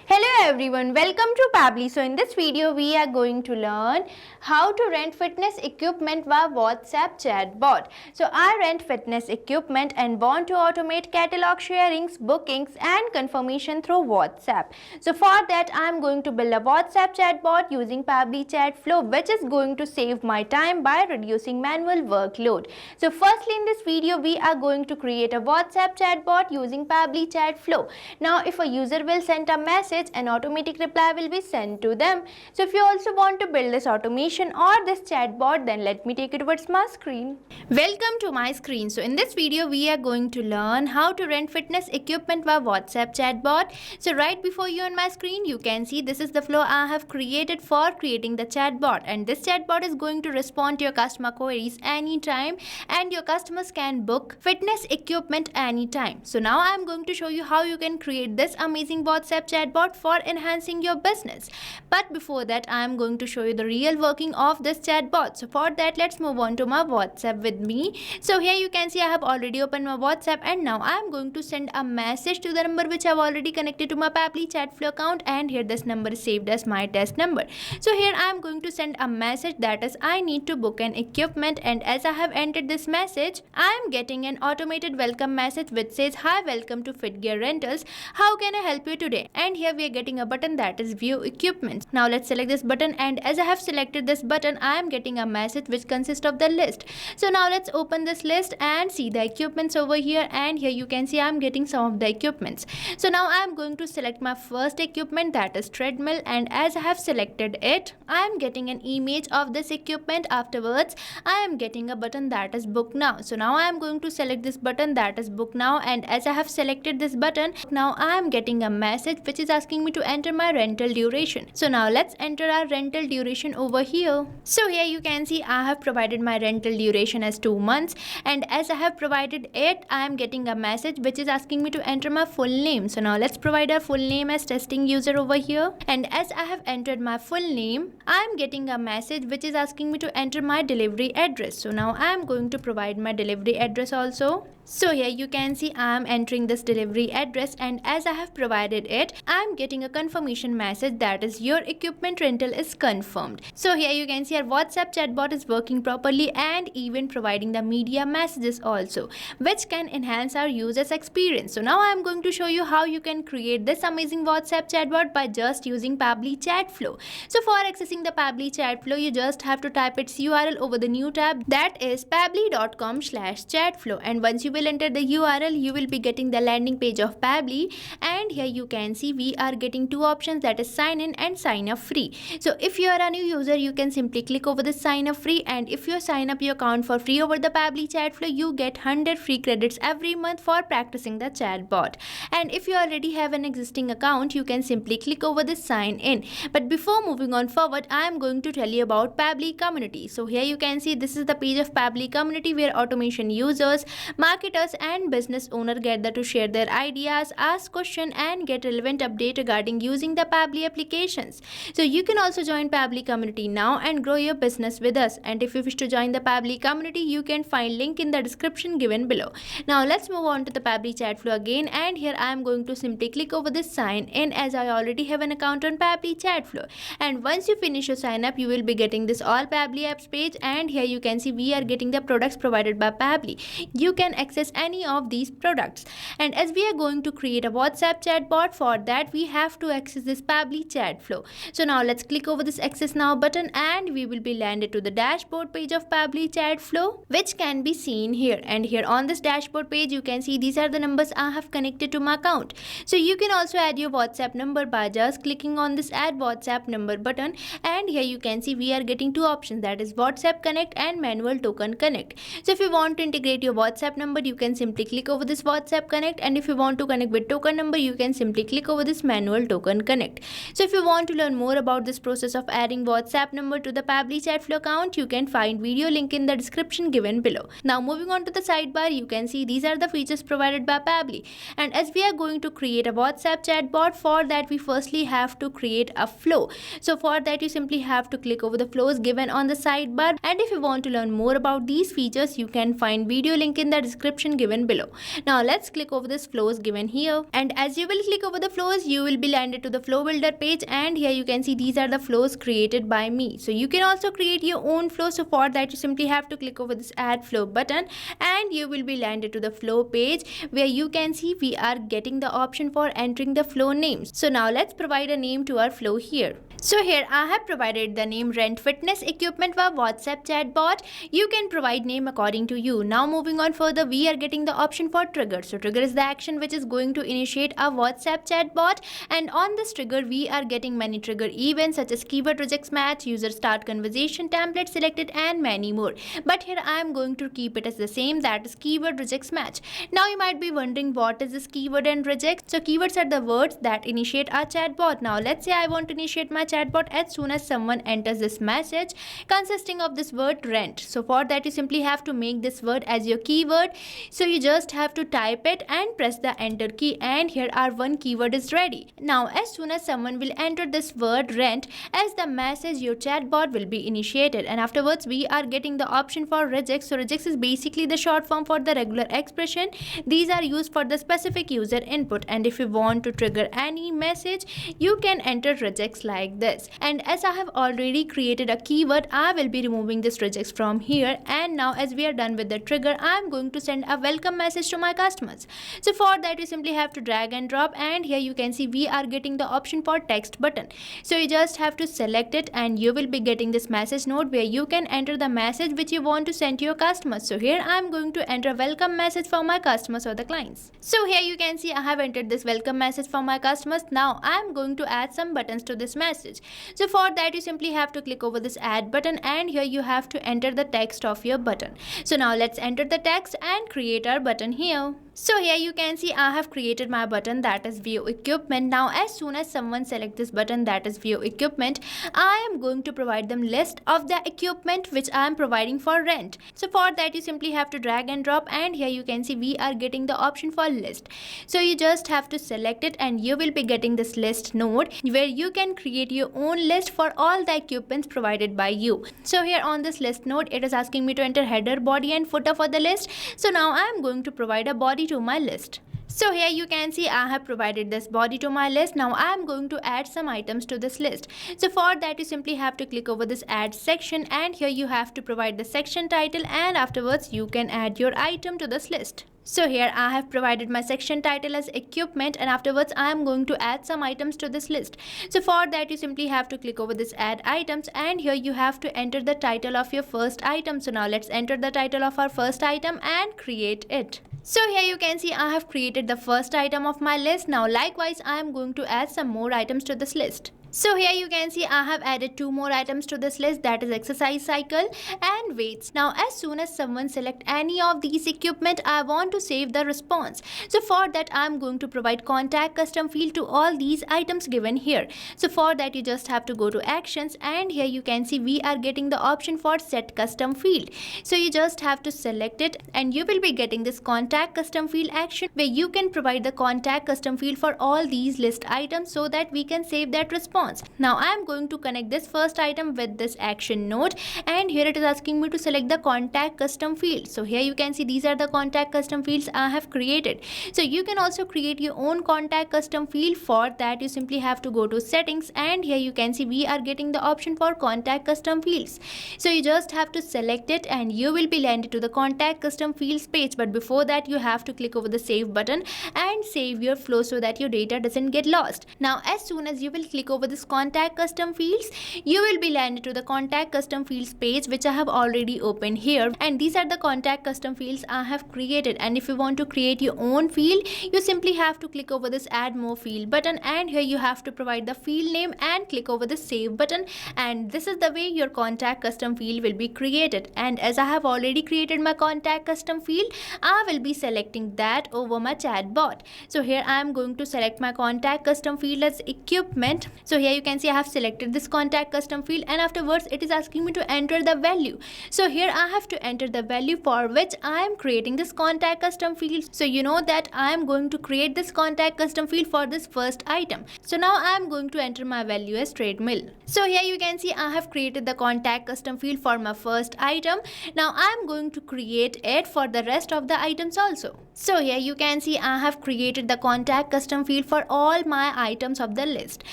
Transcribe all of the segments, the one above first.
Hello everyone, welcome to Pabbly. So in this video we are going to learn how to rent fitness equipment via WhatsApp chatbot. So I rent fitness equipment and want to automate catalog sharings, bookings and confirmation through WhatsApp. So for that I am going to build a WhatsApp chatbot using Pabbly Chatflow, which is going to save my time by reducing manual workload. So firstly in this video we are going to create a WhatsApp chatbot using Pabbly Chatflow. Now if a user will send a message, an automatic reply will be sent to them. So if you also want to build this automation or this chatbot, then let me take it towards my screen. Welcome to my screen. So in this video we are going to learn how to rent fitness equipment via WhatsApp chatbot. So right before you on my screen you can see this is the flow I have created for creating the chatbot, and this chatbot is going to respond to your customer queries anytime, and your customers can book fitness equipment anytime. So now I am going to show you how you can create this amazing WhatsApp chatbot for enhancing your business. But before that I am going to show you the real working of this chatbot. So for that let's move on to my WhatsApp with me. So here you can see I have already opened my WhatsApp, and now I am going to send a message to the number which I have already connected to my Pabbly Chatflow account, and here this number is saved as my test number. So here I am going to send a message that is I need to book an equipment, and as I have entered this message I am getting an automated welcome message which says hi, welcome to Fit Gear Rentals, how can I help you today? And here we are getting a button that is view equipment. Now let's select this button, and as I have selected this button I am getting a message which consists of the list. So now let's open this list and see the equipments over here, and here you can see I am getting some of the equipments. So now I am going to select my first equipment, that is treadmill, and as I have selected it I am getting an image of this equipment. Afterwards I am getting a button that is book now. So now I am going to select this button that is book now, and as I have selected this button now I am getting a message which is asking me to enter my rental duration. So now let's enter our rental duration over here. So here you can see I have provided my rental duration as 2 months, and as I have provided it I am getting a message which is asking me to enter my full name. So now let's provide our full name as testing user over here, and as I have entered my full name I am getting a message which is asking me to enter my delivery address. So now I am going to provide my delivery address also. So here you can see I am entering this delivery address, and as I have provided it I am getting a confirmation message that is your equipment rental is confirmed. So here you can see our WhatsApp chatbot is working properly and even providing the media messages also, which can enhance our users experience. So now I am going to show you how you can create this amazing WhatsApp chatbot by just using Pabbly Chatflow. So for accessing the Pabbly Chatflow you just have to type its URL over the new tab, that is pabbly.com/chatflow, and once you will enter the URL you will be getting the landing page of Pabbly, and here you can see we are getting two options, that is sign in and sign up free. So if you are a new user you can simply click over the sign up free, and if you sign up your account for free over the Pabbly Chatflow you get 100 free credits every month for practicing the chatbot. And if you already have an existing account you can simply click over the sign in. But before moving on forward I am going to tell you about Pabbly community. So here you can see this is the page of Pabbly community where automation users, marketers and business owners gather to share their ideas, ask questions and get relevant update regarding using the Pabbly applications. So you can also join Pabbly community now and grow your business with us, and if you wish to join the Pabbly community you can find link in the description given below. Now let's move on to the Pabbly Chatflow again, and here I am going to simply click over this sign in as I already have an account on Pabbly Chatflow. And once you finish your sign up you will be getting this all Pabbly apps page, and here you can see we are getting the products provided by Pabbly. You can access any of these products, and as we are going to create a WhatsApp chatbot, for that we have to access this Pabbly Chatflow. So now let's click over this access now button, and we will be landed to the dashboard page of Pabbly Chatflow, which can be seen here. And here on this dashboard page you can see these are the numbers I have connected to my account. So you can also add your WhatsApp number by just clicking on this add WhatsApp number button, and here you can see we are getting two options, that is WhatsApp Connect and Manual Token Connect. So if you want to integrate your WhatsApp number you can simply click over this WhatsApp Connect, and if you want to connect with token number you can simply click over this Manual Token Connect. So if you want to learn more about this process of adding WhatsApp number to the Pabbly Chatflow account you can find video link in the description given below. Now moving on to the sidebar you can see these are the features provided by Pabbly, and as we are going to create a WhatsApp chatbot, for that we firstly have to create a flow. So for that you simply have to click over the flows given on the sidebar, and if you want to learn more about these features you can find video link in the description description given below. Now let's click over this flows given here, and as you will click over the flows, you will be landed to the flow builder page, and here you can see these are the flows created by me. So you can also create your own flow. So for that you simply have to click over this add flow button, and you will be landed to the flow page where you can see we are getting the option for entering the flow names. So now let's provide a name to our flow here. So here I have provided the name Rent Fitness Equipment via WhatsApp Chatbot. You can provide name according to you. Now moving on further, we are getting the option for trigger. So trigger is the action which is going to initiate a WhatsApp Chatbot, and on this trigger we are getting many trigger events such as keyword rejects match, user start conversation, template selected, and many more. But here I am going to keep it as the same, that is keyword rejects match. Now you might be wondering what is this keyword and reject. So keywords are the words that initiate our chatbot. Now let's say I want to initiate my chatbot as soon as someone enters this message consisting of this word rent. So for that you simply have to make this word as your keyword. So you just have to type it and press the enter key, and here our one keyword is ready. Now as soon as someone will enter this word rent as the message, your chatbot will be initiated, and afterwards we are getting the option for rejects. So rejects is basically the short form for the regular expression. These are used for the specific user input, and if you want to trigger any message you can enter rejects like this. And as I have already created a keyword, I will be removing this rejects from here, and now as we are done with the trigger, I am going to send a welcome message to my customers. So for that you simply have to drag and drop, and here you can see we are getting the option for text button. So you just have to select it, and you will be getting this message node where you can enter the message which you want to send to your customers. So here I am going to enter welcome message for my customers or the clients. So here you can see I have entered this welcome message for my customers. Now I am going to add some buttons to this message. So for that you simply have to click over this add button, and here you have to enter the text of your button. So now let's enter the text and create our button here. So here you can see I have created my button, that is view equipment. Now as soon as someone select this button, that is view equipment, I am going to provide them list of the equipment which I am providing for rent. So for that you simply have to drag and drop, and here you can see we are getting the option for list. So you just have to select it, and you will be getting this list node where you can create your own list for all the equipments provided by you. So here on this list node, it is asking me to enter header, body, and footer for the list. So now I am going to provide a body to my list. So here you can see I have provided this body to my list. Now I am going to add some items to this list. So for that you simply have to click over this add section, and here you have to provide the section title, and afterwards you can add your item to this list. So here I have provided my section title as equipment, and afterwards I am going to add some items to this list. So for that you simply have to click over this add items, and here you have to enter the title of your first item. So now let's enter the title of our first item and create it. So here you can see I have created the first item of my list. Now likewise I am going to add some more items to this list. So here you can see I have added two more items to this list, that is exercise cycle and weights. Now as soon as someone select any of these equipment, I want to save the response. So for that I am going to provide contact custom field to all these items given here. So for that you just have to go to actions, and here you can see we are getting the option for set custom field. So you just have to select it, and you will be getting this contact custom field action where you can provide the contact custom field for all these list items so that we can save that response. Now I am going to connect this first item with this action node, and here it is asking me to select the contact custom field. So here you can see these are the contact custom fields I have created. So you can also create your own contact custom field. For that you simply have to go to settings, and here you can see we are getting the option for contact custom fields. So you just have to select it, and you will be landed to the contact custom fields page. But before that you have to click over the save button and save your flow so that your data doesn't get lost. Now as soon as you will click over this contact custom fields, you will be landed to the contact custom fields page which I have already opened here, and these are the contact custom fields I have created. And if you want to create your own field, you simply have to click over this add more field button, and here you have to provide the field name and click over the save button, and this is the way your contact custom field will be created. And as I have already created my contact custom field, I will be selecting that over my chatbot. So here I am going to select my contact custom field as equipment. So So here you can see I have selected this contact custom field, and afterwards it is asking me to enter the value. So here I have to enter the value for which I am creating this contact custom field. So you know that I am going to create this contact custom field for this first item. So now I am going to enter my value as treadmill. So here you can see I have created the contact custom field for my first item. Now I am going to create it for the rest of the items also. So here you can see I have created the contact custom field for all my items of the list.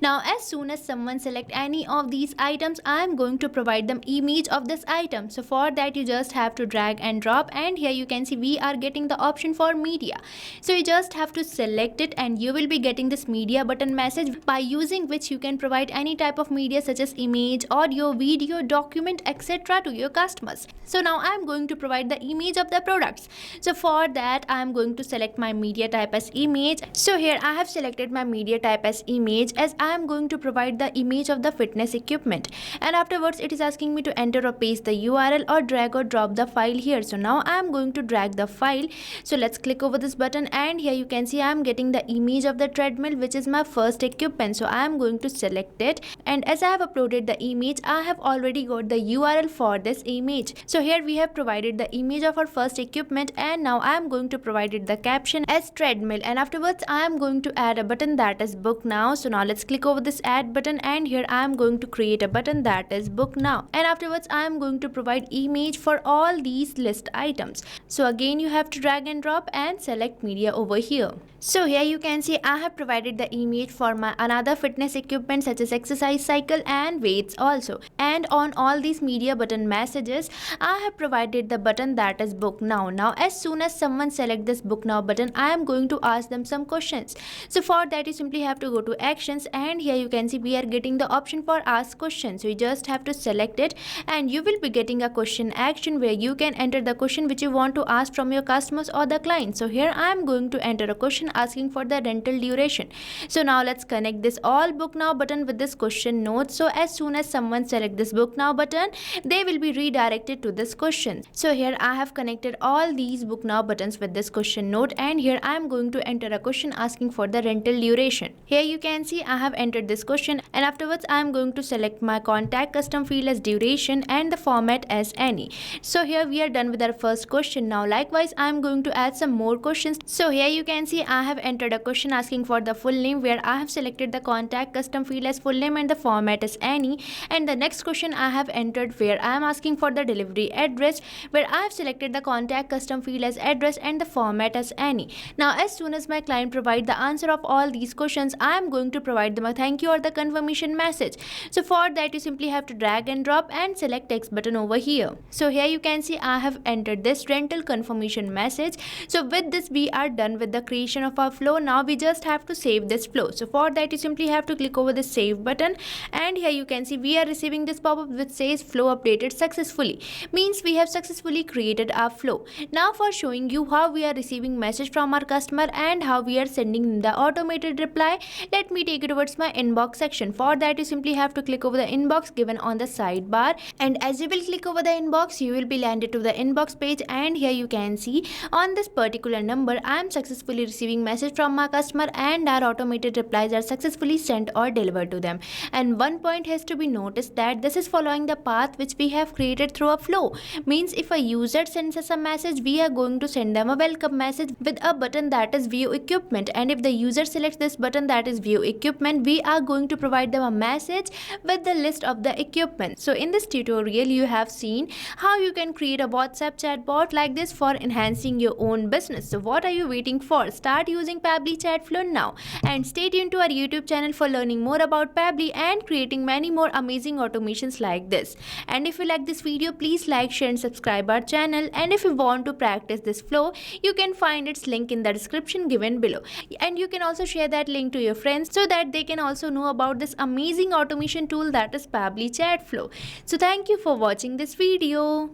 Now as soon as someone select any of these items, I am going to provide them image of this item. So for that you just have to drag and drop, and here you can see we are getting the option for media. So you just have to select it and you will be getting this media button message, by using which you can provide any type of media such as image, audio, video, document, etc. to your customers. So now I am going to provide the image of the products. So for that I am going to select my media type as image. So here I have selected my media type as image, as I am going to provide the image of the fitness equipment, and afterwards it is asking me to enter or paste the URL or drag or drop the file here. So now I am going to drag the file. So let's click over this button, and here you can see I am getting the image of the treadmill, which is my first equipment. So I am going to select it, and as I have uploaded the image, I have already got the URL for this image. So here we have provided the image of our first equipment, and now I am going to provide it the caption as treadmill, and afterwards I am going to add a button that is book now. So now let's click over this add button, and here I am going to create a button that is book now, and afterwards I am going to provide image for all these list items. So again you have to drag and drop and select media over here. So here you can see I have provided the image for my another fitness equipment such as exercise cycle and weights also, and on all these media button messages I have provided the button that is book now. Now as soon as someone select this book now button, I am going to ask them some questions. So for that you simply have to go to actions, and here you can see we are getting the option for ask questions. So you just have to select it, and you will be getting a question action where you can enter the question which you want to ask from your customers or the client. So here I am going to enter a question asking for the rental duration. So now let's connect this all book now button with this question note. So as soon as someone select this book now button, they will be redirected to this question. So here I have connected all these book now buttons with this question note, and here I am going to enter a question asking for the rental duration. Here you can see I have entered this question, and afterwards I am going to select my contact custom field as duration and the format as any. So here we are done with our first question. Now likewise I am going to add some more questions. So here you can see I have entered a question asking for the full name, where I have selected the contact custom field as full name and the format as any, and the next question I have entered where I am asking for the delivery address, where I have selected the contact custom field as address and the format as any. Now as soon as my client provide the answer of all these questions, I am going to provide them a thank you or the confirmation message. So for that you simply have to drag and drop and select text button over here. So here you can see I have entered this rental confirmation message. So with this we are done with the creation of our flow. Now we just have to save this flow. So for that you simply have to click over the save button, and here you can see we are receiving this pop-up which says flow updated successfully, means we have successfully created our flow. Now for showing you how we are receiving message from our customer and how we are sending the automated reply, let me take you towards my inbox section. For that you simply have to click over the inbox given on the sidebar, and as you will click over the inbox you will be landed to the inbox page, and here you can see on this particular number I am successfully receiving message from my customer and our automated replies are successfully sent or delivered to them. And one point has to be noticed that this is following the path which we have created through a flow, means if a user sends us a message, we are going to send them a welcome message with a button that is view equipment, and if the user selects this button that is view equipment, we are going to provide them a message with the list of the equipment. So in this tutorial you have seen how you can create a WhatsApp chatbot like this for enhancing your own business. So what are you waiting for? Start using Pabbly Chatflow now, and stay tuned to our YouTube channel for learning more about Pabbly and creating many more amazing automations like this. And if you like this video, please like, share and subscribe our channel, and if you want to practice this flow, you can find its link in the description given below, and you can also share that link to your friends so that they can also know about this amazing automation tool that is Pabbly Chatflow. So thank you for watching this video.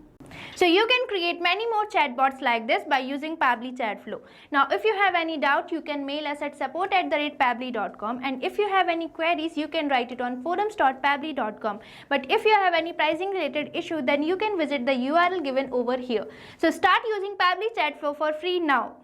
So you can create many more chatbots like this by using Pabbly Chatflow. Now if you have any doubt, you can mail us at support@pabbly.com, and if you have any queries, you can write it on forums.pabbly.com. But if you have any pricing related issue, then you can visit the URL given over here. So start using Pabbly Chatflow for free now.